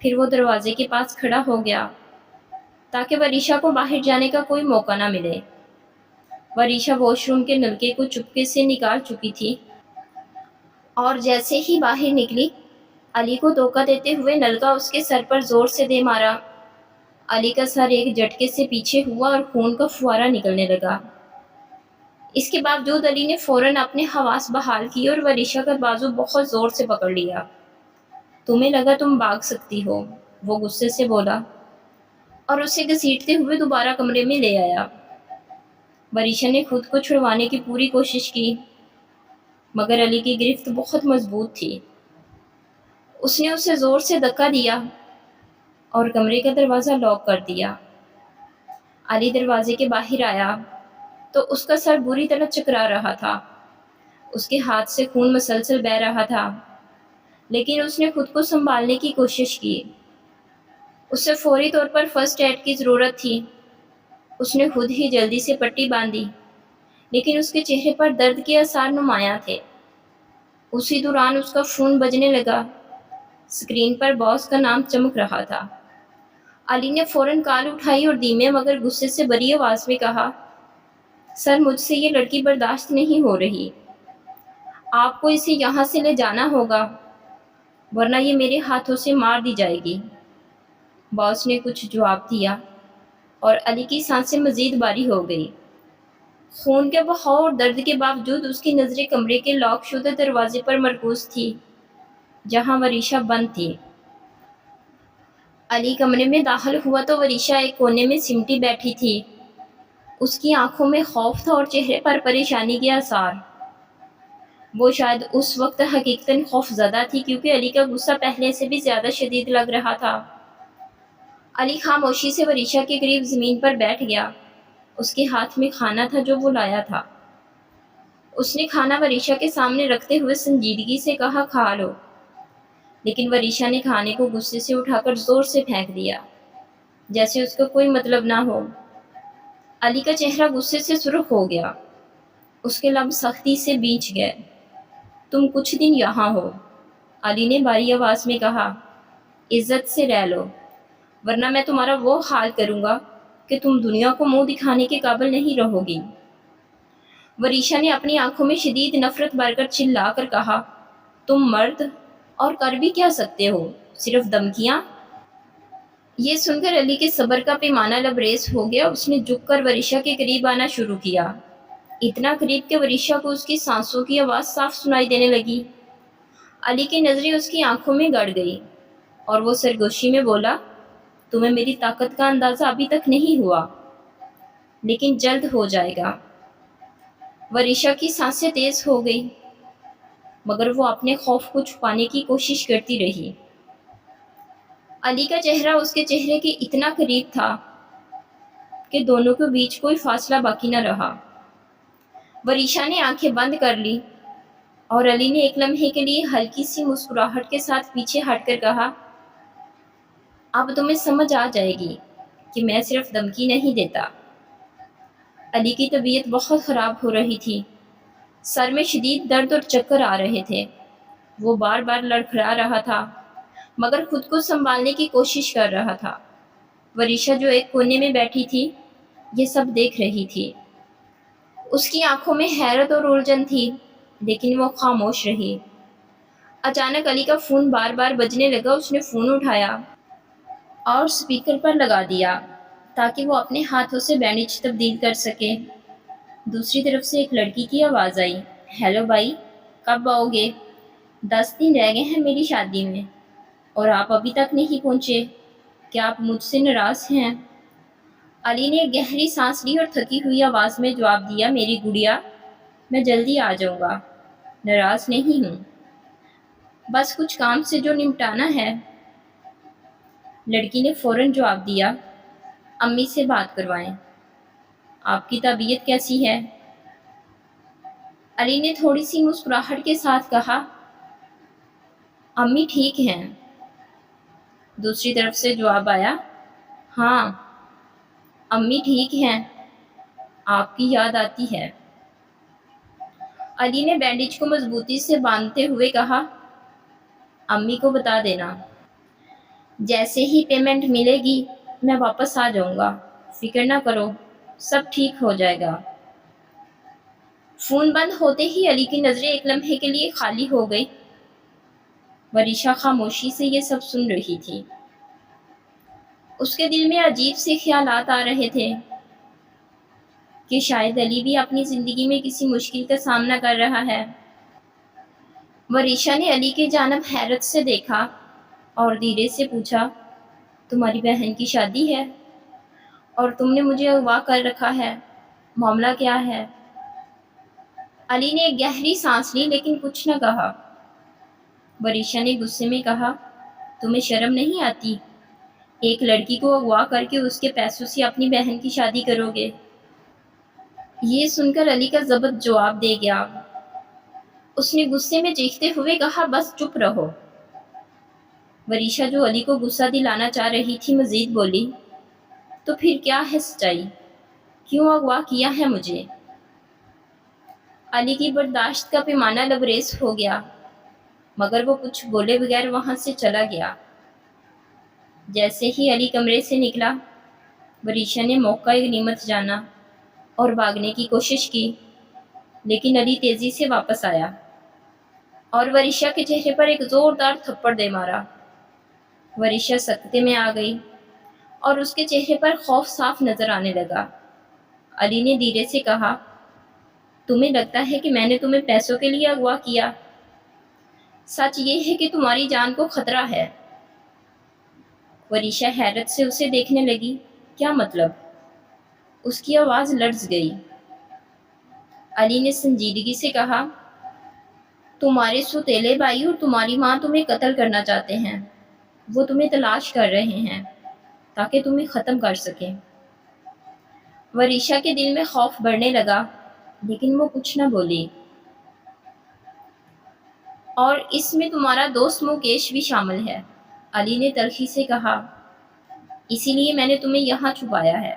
پھر وہ دروازے کے پاس کھڑا ہو گیا تاکہ وریشا کو باہر جانے کا کوئی موقع نہ ملے۔ وریشا واش روم کے نلکے کو چپکے سے نکال چکی تھی اور جیسے ہی باہر نکلی علی کو دھوکہ دیتے ہوئے نلکا اس کے سر پر زور سے دے مارا۔ علی کا سر ایک جھٹکے سے پیچھے ہوا اور خون کا فوارہ نکلنے لگا۔ اس کے باوجود علی نے فوراً اپنے حواس بحال کیے اور وریشا کا بازو بہت زور سے پکڑ لیا۔ تمہیں لگا تم بھاگ سکتی ہو، وہ غصے سے بولا اور اسے گھسیٹتے ہوئے دوبارہ کمرے میں لے آیا۔ وریشا نے خود کو چھڑوانے کی پوری کوشش کی مگر علی کی گرفت بہت مضبوط تھی۔ اس نے اسے زور سے دھکا دیا اور کمرے کا دروازہ لاک کر دیا۔ علی دروازے کے باہر آیا تو اس کا سر بری طرح چکرا رہا تھا۔ اس کے ہاتھ سے خون مسلسل بہہ رہا تھا لیکن اس نے خود کو سنبھالنے کی کوشش کی۔ اسے فوری طور پر فرسٹ ایڈ کی ضرورت تھی۔ اس نے خود ہی جلدی سے پٹی باندھی لیکن اس کے چہرے پر درد کے آثار نمایاں تھے۔ اسی دوران اس کا فون بجنے لگا۔ اسکرین پر باس کا نام چمک رہا تھا۔ علی نے فوراً کال اٹھائی اور دھیمے مگر غصے سے بھری آواز میں کہا، سر مجھ سے یہ لڑکی برداشت نہیں ہو رہی۔ آپ کو اسے یہاں سے لے جانا ہوگا ورنہ یہ میرے ہاتھوں سے مار دی جائے گی۔ باس نے کچھ جواب دیا اور علی کی سانسیں مزید بھاری ہو گئی۔ خون کے بہاؤ اور درد کے باوجود اس کی نظریں کمرے کے لاک شدہ دروازے پر مرکوز تھی جہاں وریشا بند تھی۔ علی کمرے میں داخل ہوا تو وریشا ایک کونے میں سمٹی بیٹھی تھی۔ اس کی آنکھوں میں خوف تھا اور چہرے پر پریشانی کے آثار۔ وہ شاید اس وقت حقیقتاً خوف زدہ تھی کیونکہ علی کا غصہ پہلے سے بھی زیادہ شدید لگ رہا تھا۔ علی خاموشی سے وریشا کے قریب زمین پر بیٹھ گیا۔ اس کے ہاتھ میں کھانا تھا جو وہ لایا تھا۔ اس نے کھانا وریشا کے سامنے رکھتے ہوئے سنجیدگی سے کہا، کھا لو، لیکن وریشا نے کھانے کو غصے سے اٹھا کر زور سے پھینک دیا جیسے اس کا کوئی مطلب نہ ہو۔ علی کا چہرہ غصے سے سرخ ہو گیا۔ اس کے لب سختی سے بھیج گئے۔ تم کچھ دن یہاں ہو، علی نے بھاری آواز میں کہا، عزت سے رہ لو ورنہ میں تمہارا وہ حال کروں گا کہ تم دنیا کو منہ دکھانے کے قابل نہیں رہو گی۔ وریشا نے اپنی آنکھوں میں شدید نفرت بھر کر چلا کر کہا، تم مرد اور کر بھی کیا سکتے ہو، صرف دھمکیاں؟ یہ سن کر علی کے صبر کا پیمانہ لبریز ہو گیا۔ اس نے جھک کر وریشا کے قریب آنا شروع کیا، اتنا قریب کہ وریشا کو اس کی سانسوں کی آواز صاف سنائی دینے لگی۔ علی کی نظریں اس کی آنکھوں میں گڑ گئی اور وہ سرگوشی میں بولا، تمہیں میری طاقت کا اندازہ ابھی تک نہیں ہوا لیکن جلد ہو جائے گا۔ وریشا کی سانسیں تیز ہو گئی مگر وہ اپنے خوف کو چھپانے کی کوشش کرتی رہی۔ علی کا چہرہ اس کے چہرے کے اتنا قریب تھا کہ دونوں کے بیچ کوئی فاصلہ باقی نہ رہا۔ وریشا نے آنکھیں بند کر لی اور علی نے ایک لمحے کے لیے ہلکی سی مسکراہٹ کے ساتھ پیچھے ہٹ کر کہا، اب تمہیں سمجھ آ جائے گی کہ میں صرف دھمکی نہیں دیتا۔ علی کی طبیعت بہت خراب ہو رہی تھی۔ سر میں شدید درد اور چکر آ رہے تھے۔ وہ بار بار لڑکھڑا رہا تھا مگر خود کو سنبھالنے کی کوشش کر رہا تھا۔ وریشا جو ایک کونے میں بیٹھی تھی یہ سب دیکھ رہی تھی۔ اس کی آنکھوں میں حیرت اور الجھن تھی لیکن وہ خاموش رہی۔ اچانک علی کا فون بار بار بجنے لگا۔ اس نے فون اٹھایا اور اسپیکر پر لگا دیا تاکہ وہ اپنے ہاتھوں سے بینڈیج تبدیل کر سکے۔ دوسری طرف سے ایک لڑکی کی آواز آئی، ہیلو بھائی، کب آؤ گے؟ 10 دن رہ گئے ہیں میری شادی میں اور آپ ابھی تک نہیں پہنچے، کیا آپ مجھ سے ناراض ہیں؟ علی نے ایک گہری سانس لی اور تھکی ہوئی آواز میں جواب دیا، میری گڑیا، میں جلدی آ جاؤں گا، ناراض نہیں ہوں، بس کچھ کام سے جو نمٹانا ہے۔ لڑکی نے فوراً جواب دیا، امی سے بات کروائیں، آپ کی طبیعت کیسی ہے؟ علی نے تھوڑی سی مسکراہٹ کے ساتھ کہا، امی ٹھیک ہیں۔ دوسری طرف سے جواب آیا، ہاں امی ٹھیک ہیں، آپ کی یاد آتی ہے۔ علی نے بینڈیج کو مضبوطی سے باندھتے ہوئے کہا، امی کو بتا دینا جیسے ہی پیمنٹ ملے گی میں واپس آ جاؤں گا، فکر نہ کرو، سب ٹھیک ہو جائے گا۔ فون بند ہوتے ہی علی کی نظریں ایک لمحے کے لیے خالی ہو گئی۔ وریشا خاموشی سے یہ سب سن رہی تھی۔ اس کے دل میں عجیب سے خیالات آ رہے تھے کہ شاید علی بھی اپنی زندگی میں کسی مشکل کا سامنا کر رہا ہے۔ وریشا نے علی کی جانب حیرت سے دیکھا اور دھیرے سے پوچھا، تمہاری بہن کی شادی ہے اور تم نے مجھے اغوا کر رکھا ہے، معاملہ کیا ہے؟ علی نے ایک گہری سانس لی لیکن کچھ نہ کہا۔ وریشا نے غصے میں کہا، تمہیں شرم نہیں آتی؟ ایک لڑکی کو اغوا کر کے اس کے پیسوں سے اپنی بہن کی شادی کرو گے؟ یہ سن کر علی کا ضبط جواب دے گیا۔ اس نے غصے میں چیختے ہوئے کہا، بس چپ رہو۔ وریشا جو علی کو غصہ دلانا چاہ رہی تھی مزید بولی، تو پھر کیا ہے سچائی؟ کیوں اغوا کیا ہے مجھے؟ علی کی برداشت کا پیمانہ لبریز ہو گیا، مگر وہ کچھ بولے بغیر وہاں سے چلا گیا۔ جیسے ہی علی کمرے سے نکلا، وریشا نے موقع غنیمت جانا اور بھاگنے کی کوشش کی، لیکن علی تیزی سے واپس آیا اور وریشا کے چہرے پر ایک زوردار تھپڑ دے مارا۔ وریشا سکتے میں آ گئی اور اس کے چہرے پر خوف صاف نظر آنے لگا۔ علی نے دھیرے سے کہا، تمہیں لگتا ہے کہ میں نے تمہیں پیسوں کے لیے اغوا کیا؟ سچ یہ ہے کہ تمہاری جان کو خطرہ ہے۔ وریشا حیرت سے اسے دیکھنے لگی۔ کیا مطلب؟ اس کی آواز لرز گئی۔ علی نے سنجیدگی سے کہا، تمہارے سوتیلے بھائی اور تمہاری ماں تمہیں قتل کرنا چاہتے ہیں۔ وہ تمہیں تلاش کر رہے ہیں تاکہ تمہیں ختم کر سکیں۔ وریشا کے دل میں خوف بڑھنے لگا، لیکن وہ کچھ نہ بولی۔ اور اس میں تمہارا دوست مکیش بھی شامل ہے، علی نے تلخی سے کہا۔ اسی لیے میں نے تمہیں یہاں چھپایا ہے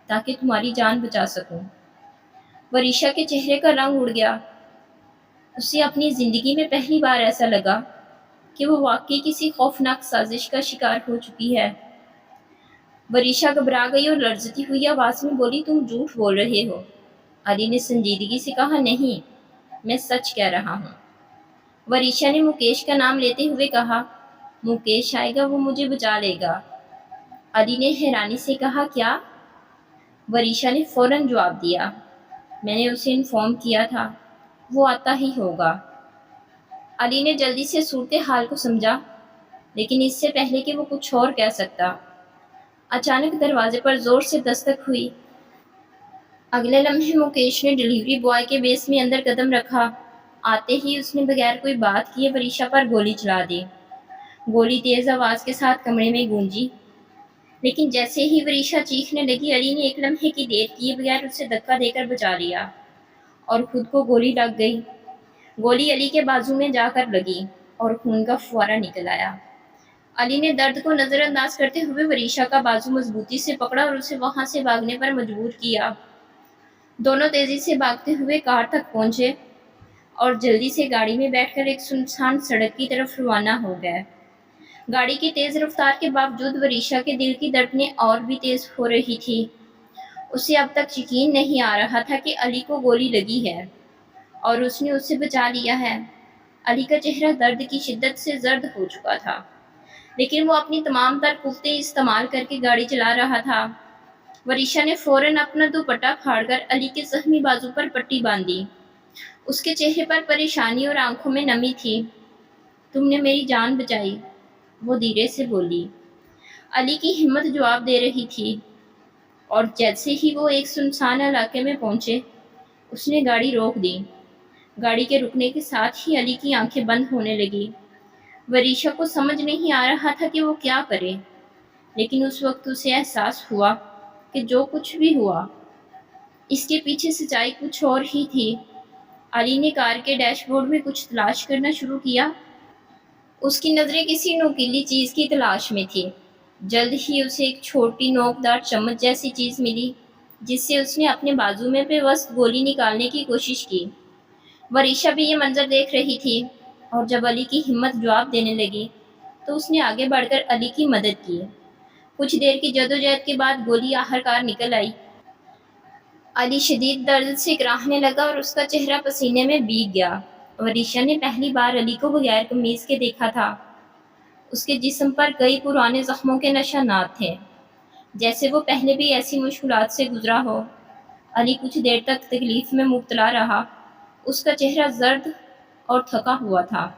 تاکہ تمہاری جان بچا سکوں۔ وریشا کے چہرے کا رنگ اڑ گیا۔ اسے اپنی زندگی میں پہلی بار ایسا لگا کہ وہ واقعی کسی خوفناک سازش کا شکار ہو چکی ہے۔ وریشا گھبرا گئی اور لرزتی ہوئی آواز میں بولی، تم جھوٹ بول رہے ہو۔ علی نے سنجیدگی سے کہا، نہیں، میں سچ کہہ رہا ہوں۔ وریشا نے مکیش کا نام لیتے ہوئے کہا، مکیش آئے گا، وہ مجھے بچا لے گا۔ علی نے حیرانی سے کہا، کیا؟ وریشا نے فوراً جواب دیا، میں نے اسے انفارم کیا تھا، وہ آتا ہی ہوگا۔ علی نے جلدی سے صورتحال کو سمجھا، لیکن اس سے پہلے کہ وہ کچھ اور کہہ سکتا، اچانک دروازے پر زور سے دستک ہوئی۔ اگلے لمحے مکیش نے ڈیلیوری بوائے کے بیس میں اندر قدم رکھا۔ آتے ہی اس نے بغیر کوئی بات کیے وریشا پر گولی چلا دی۔ گولی تیز آواز کے ساتھ کمرے میں گونجی، لیکن جیسے ہی وریشا چیخنے لگی، علی نے ایک لمحے کی دیر کیے بغیر اسے دھکا دے کر بچا لیا اور خود کو گولی لگ گئی۔ گولی علی کے بازو میں جا کر لگی اور خون کا فوارہ نکل آیا۔ علی نے درد کو نظر انداز کرتے ہوئے وریشا کا بازو مضبوطی سے پکڑا اور اسے وہاں سے بھاگنے پر مجبور کیا۔ دونوں تیزی سے بھاگتے ہوئے کار تک پہنچے اور جلدی سے گاڑی میں بیٹھ کر ایک سنسان سڑک کی طرف روانہ ہو گئے۔ گاڑی کی تیز رفتار کے باوجود وریشا کے دل کی دھڑکنیں اور بھی تیز ہو رہی تھی۔ اسے اب تک یقین نہیں آ رہا تھا کہ علی کو گولی لگی ہے اور اس نے اسے بچا لیا ہے۔ علی کا چہرہ درد کی شدت سے زرد ہو چکا تھا، لیکن وہ اپنی تمام تر قوتیں استعمال کر کے گاڑی چلا رہا تھا۔ وریشا نے فوراً اپنا دوپٹہ پھاڑ کر علی کے زخمی بازو پر پٹی باندھی۔ اس کے چہرے پر پریشانی اور آنکھوں میں نمی تھی۔ تم نے میری جان بچائی، وہ دھیرے سے بولی۔ علی کی ہمت جواب دے رہی تھی، اور جیسے ہی وہ ایک سنسان علاقے میں پہنچے، اس نے گاڑی روک دی۔ گاڑی کے رکنے کے ساتھ ہی علی کی آنکھیں بند ہونے لگی۔ وریشا کو سمجھ نہیں آ رہا تھا کہ وہ کیا کرے، لیکن اس وقت اسے احساس ہوا کہ جو کچھ بھی ہوا، اس کے پیچھے سچائی کچھ اور ہی تھی۔ علی نے کار کے ڈیش بورڈ میں کچھ تلاش کرنا شروع کیا۔ اس کی نظریں کسی نوکیلی چیز کی تلاش میں تھی۔ جلد ہی اسے ایک چھوٹی نوکدار چمچ جیسی چیز ملی، جس سے اس نے اپنے بازو میں پیوست گولی نکالنے کی کوشش کی۔ وریشا بھی یہ منظر دیکھ رہی تھی، اور جب علی کی ہمت جواب دینے لگی تو اس نے آگے بڑھ کر علی کی مدد کی۔ کچھ دیر کی جدوجہد کے بعد گولی آخرکار نکل آئی۔ علی شدید درد سے کراہنے لگا اور اس کا چہرہ پسینے میں بھیگ گیا۔ وریشا نے پہلی بار علی کو بغیر قمیض کے دیکھا تھا۔ اس کے جسم پر کئی پرانے زخموں کے نشانات تھے، جیسے وہ پہلے بھی ایسی مشکلات سے گزرا ہو۔ علی کچھ دیر تک تکلیف میں مبتلا رہا۔ اس کا چہرہ زرد اور تھکا ہوا تھا۔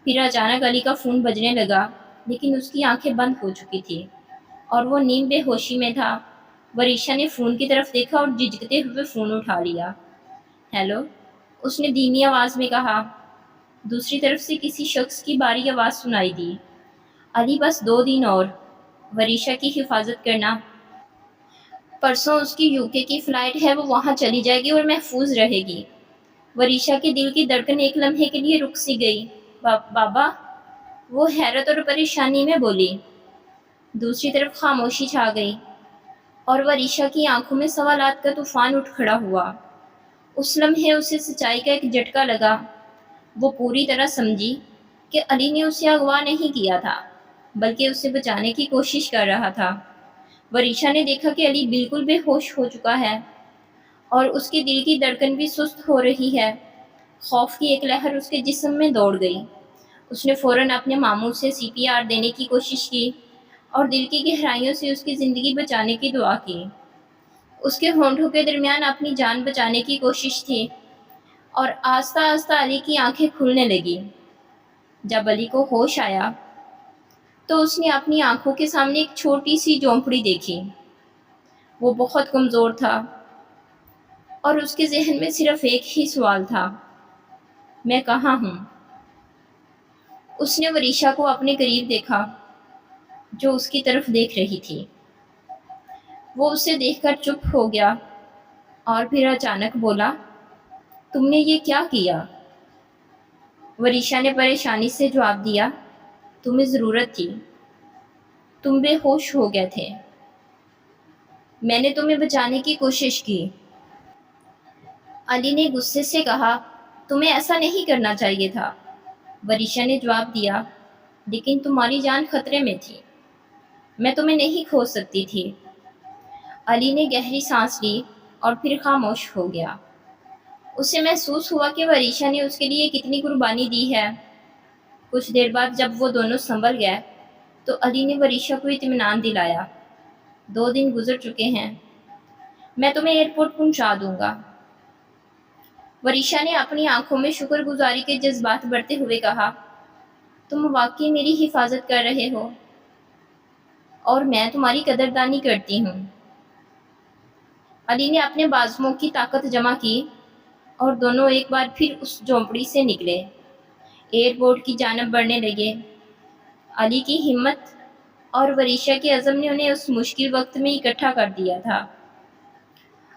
پھر اچانک علی کا فون بجنے لگا، لیکن اس کی آنکھیں بند ہو چکی تھی اور وہ نیم بے ہوشی میں تھا۔ وریشا نے فون کی طرف دیکھا اور جھجکتے ہوئے فون اٹھا لیا۔ ہیلو، اس نے دھیمی آواز میں کہا۔ دوسری طرف سے کسی شخص کی باری آواز سنائی دی۔ علی، بس 2 دن اور وریشا کی حفاظت کرنا۔ پرسوں اس کی یوکے کی فلائٹ ہے، وہ وہاں چلی جائے گی اور محفوظ رہے گی۔ وریشا کے دل کی دھڑکن ایک لمحے کے لیے رک سی گئی۔ بابا، وہ حیرت اور پریشانی میں بولی۔ دوسری طرف خاموشی چھا گئی اور وریشا کی آنکھوں میں سوالات کا طوفان اٹھ کھڑا ہوا۔ اس لمحے اسے سچائی کا ایک جھٹکا لگا۔ وہ پوری طرح سمجھی کہ علی نے اسے اغوا نہیں کیا تھا، بلکہ اسے بچانے کی کوشش کر رہا تھا۔ وریشا نے دیکھا کہ علی بالکل بے ہوش ہو چکا ہے اور اس کے دل کی دھڑکن بھی سست ہو رہی ہے۔ خوف کی ایک لہر اس کے جسم میں دوڑ گئی۔ اس نے فوراً اپنے ماموں سے CPR دینے کی کوشش کی اور دل کی گہرائیوں سے اس کی زندگی بچانے کی دعا کی۔ اس کے ہونٹوں کے درمیان اپنی جان بچانے کی کوشش تھی اور آہستہ آہستہ علی کی آنکھیں کھلنے لگی۔ جب علی کو ہوش آیا تو اس نے اپنی آنکھوں کے سامنے ایک چھوٹی سی جھونپڑی دیکھی۔ وہ بہت کمزور تھا اور اس کے ذہن میں صرف ایک ہی سوال تھا، میں کہاں ہوں؟ اس نے وریشا کو اپنے قریب دیکھا، جو اس کی طرف دیکھ رہی تھی۔ وہ اسے دیکھ کر چپ ہو گیا اور پھر اچانک بولا، تم نے یہ کیا کیا؟ وریشا نے پریشانی سے جواب دیا، تمہیں ضرورت تھی، تم بے ہوش ہو گئے تھے، میں نے تمہیں بچانے کی کوشش کی۔ علی نے غصے سے کہا، تمہیں ایسا نہیں کرنا چاہیے تھا۔ وریشا نے جواب دیا، لیکن تمہاری جان خطرے میں تھی، میں تمہیں نہیں کھو سکتی تھی۔ علی نے گہری سانس لی اور پھر خاموش ہو گیا۔ اسے محسوس ہوا کہ وریشا نے اس کے لیے کتنی قربانی دی ہے۔ کچھ دیر بعد جب وہ دونوں سنبھل گئے تو علی نے وریشا کو اطمینان دلایا، 2 دن گزر چکے ہیں، میں تمہیں ایئرپورٹ پہنچا دوں گا۔ وریشا نے اپنی آنکھوں میں شکر گزاری کے جذبات بڑھتے ہوئے کہا، تم واقعی میری حفاظت کر رہے ہو اور میں تمہاری قدردانی کرتی ہوں۔ علی نے اپنے بازوؤں کی طاقت جمع کی اور دونوں ایک بار پھر اس جھونپڑی سے نکلے، ایئرپورٹ کی جانب بڑھنے لگے۔ علی کی ہمت اور وریشا کے عزم نے انہیں اس مشکل وقت میں اکٹھا کر دیا تھا۔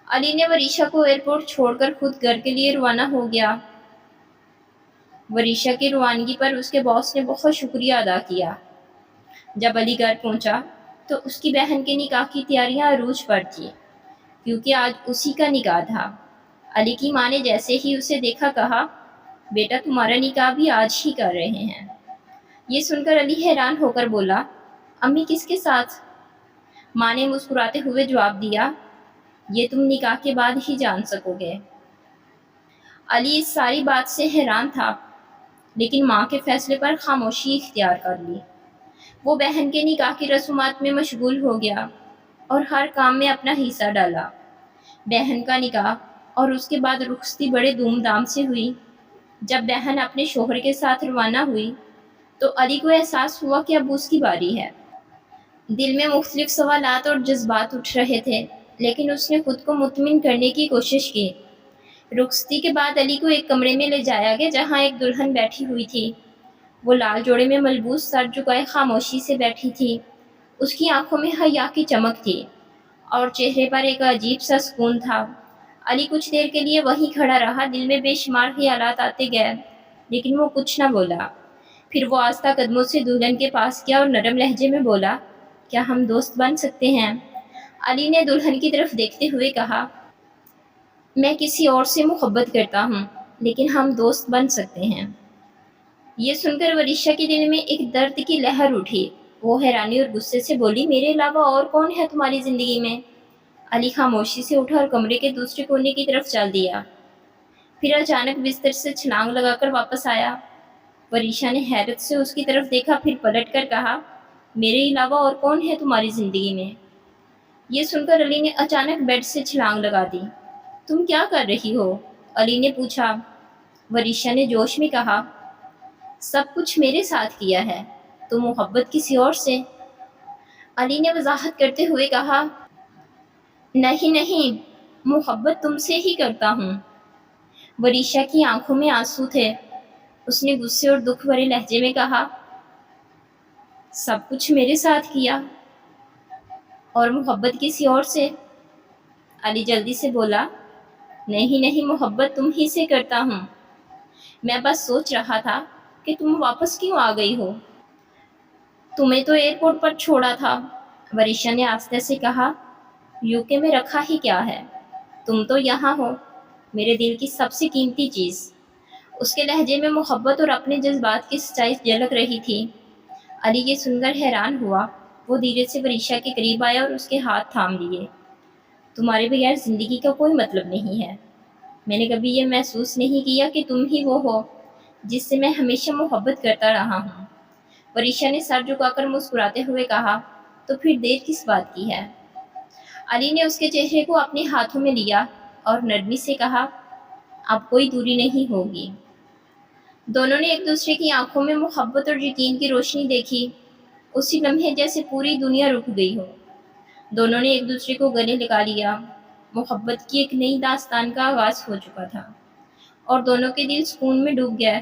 علی نے وریشا کو ایئرپورٹ چھوڑ کر خود گھر کے لیے روانہ ہو گیا۔ وریشا کی روانگی پر اس کے باس نے بہت شکریہ ادا کیا۔ جب علی گھر پہنچا تو اس کی بہن کے نکاح کی تیاریاں عروج پر تھی، کیونکہ آج اسی کا نکاح تھا۔ علی کی ماں نے جیسے ہی اسے دیکھا کہا، بیٹا تمہارا نکاح بھی آج ہی کر رہے ہیں۔ یہ سن کر علی حیران ہو کر بولا، امی کس کے ساتھ؟ ماں نے مسکراتے ہوئے جواب دیا، یہ تم نکاح کے بعد ہی جان سکو گے۔ علی اس ساری بات سے حیران تھا، لیکن ماں کے فیصلے پر خاموشی اختیار کر لی۔ وہ بہن کے نکاح کی رسومات میں مشغول ہو گیا اور ہر کام میں اپنا حصہ ڈالا۔ بہن کا نکاح اور اس کے بعد رخصتی بڑے دھوم دھام سے ہوئی۔ جب بہن اپنے شوہر کے ساتھ روانہ ہوئی تو علی کو احساس ہوا کہ اب اس کی باری ہے۔ دل میں مختلف سوالات اور جذبات اٹھ رہے تھے، لیکن اس نے خود کو مطمئن کرنے کی کوشش کی۔ رخصتی کے بعد علی کو ایک کمرے میں لے جایا گیا جہاں ایک دلہن بیٹھی ہوئی تھی۔ وہ لال جوڑے میں ملبوس سر جھکائے خاموشی سے بیٹھی تھی۔ اس کی آنکھوں میں حیا کی چمک تھی اور چہرے پر ایک عجیب سا سکون تھا۔ علی کچھ دیر کے لیے وہیں کھڑا رہا، دل میں بے شمار خیالات آتے گئے، لیکن وہ کچھ نہ بولا۔ پھر وہ آہستہ قدموں سے دلہن کے پاس گیا اور نرم لہجے میں بولا، کیا ہم دوست بن سکتے ہیں؟ علی نے دلہن کی طرف دیکھتے ہوئے کہا، میں کسی اور سے محبت کرتا ہوں، لیکن ہم دوست بن سکتے ہیں۔ یہ سن کر وریشا کے دل میں ایک درد کی لہر اٹھی۔ وہ حیرانی اور غصے سے بولی، میرے علاوہ اور کون ہے تمہاری زندگی میں؟ علی خاموشی سے اٹھا اور کمرے کے دوسرے کونے کی طرف چل دیا، پھر اچانک بستر سے چھلانگ لگا کر واپس آیا۔ وریشا نے حیرت سے اس کی طرف دیکھا، پھر پلٹ کر کہا، میرے علاوہ اور کون ہے تمہاری زندگی میں؟ یہ سن کر علی نے اچانک بیڈ سے چھلانگ لگا دی۔ تم کیا کر رہی ہو؟ علی نے پوچھا۔ وریشا نے جوش میں کہا، سب کچھ میرے ساتھ کیا ہے، تو محبت کسی اور سے؟ علی نے وضاحت کرتے ہوئے کہا، نہیں نہیں، محبت تم سے ہی کرتا ہوں۔ وریشا کی آنکھوں میں آنسو تھے۔ اس نے غصے اور دکھ بھرے لہجے میں کہا، سب کچھ میرے ساتھ کیا اور محبت کسی اور سے؟ علی جلدی سے بولا، نہیں نہیں، محبت تم ہی سے کرتا ہوں۔ میں بس سوچ رہا تھا کہ تم واپس کیوں آ گئی ہو؟ تمہیں تو ایئرپورٹ پر چھوڑا تھا۔ وریشا نے آہستہ سے کہا، یوکے میں رکھا ہی کیا ہے؟ تم تو یہاں ہو، میرے دل کی سب سے قیمتی چیز۔ اس کے لہجے میں محبت اور اپنے جذبات کی سچائی جھلک رہی تھی۔ علی یہ سن کر حیران ہوا۔ وہ دھیرے سے وریشا کے قریب آیا اور اس کے ہاتھ تھام لیے۔ تمہارے بغیر زندگی کا کوئی مطلب نہیں ہے۔ میں نے کبھی یہ محسوس نہیں کیا کہ تم ہی وہ ہو جس سے میں ہمیشہ محبت کرتا رہا ہوں۔ وریشا نے سر جھکا کر مسکراتے ہوئے کہا، تو پھر دیر کس بات کی ہے؟ علی نے اس کے چہرے کو اپنے ہاتھوں میں لیا اور نرمی سے کہا، اب کوئی دوری نہیں ہوگی۔ دونوں نے ایک دوسرے کی آنکھوں میں محبت اور یقین کی روشنی دیکھی۔ اسی لمحے جیسے پوری دنیا رک گئی ہو۔ دونوں نے ایک دوسرے کو گلے لگا لیا۔ محبت کی ایک نئی داستان کا آغاز ہو چکا تھا اور دونوں کے دل سکون میں ڈوب گئے۔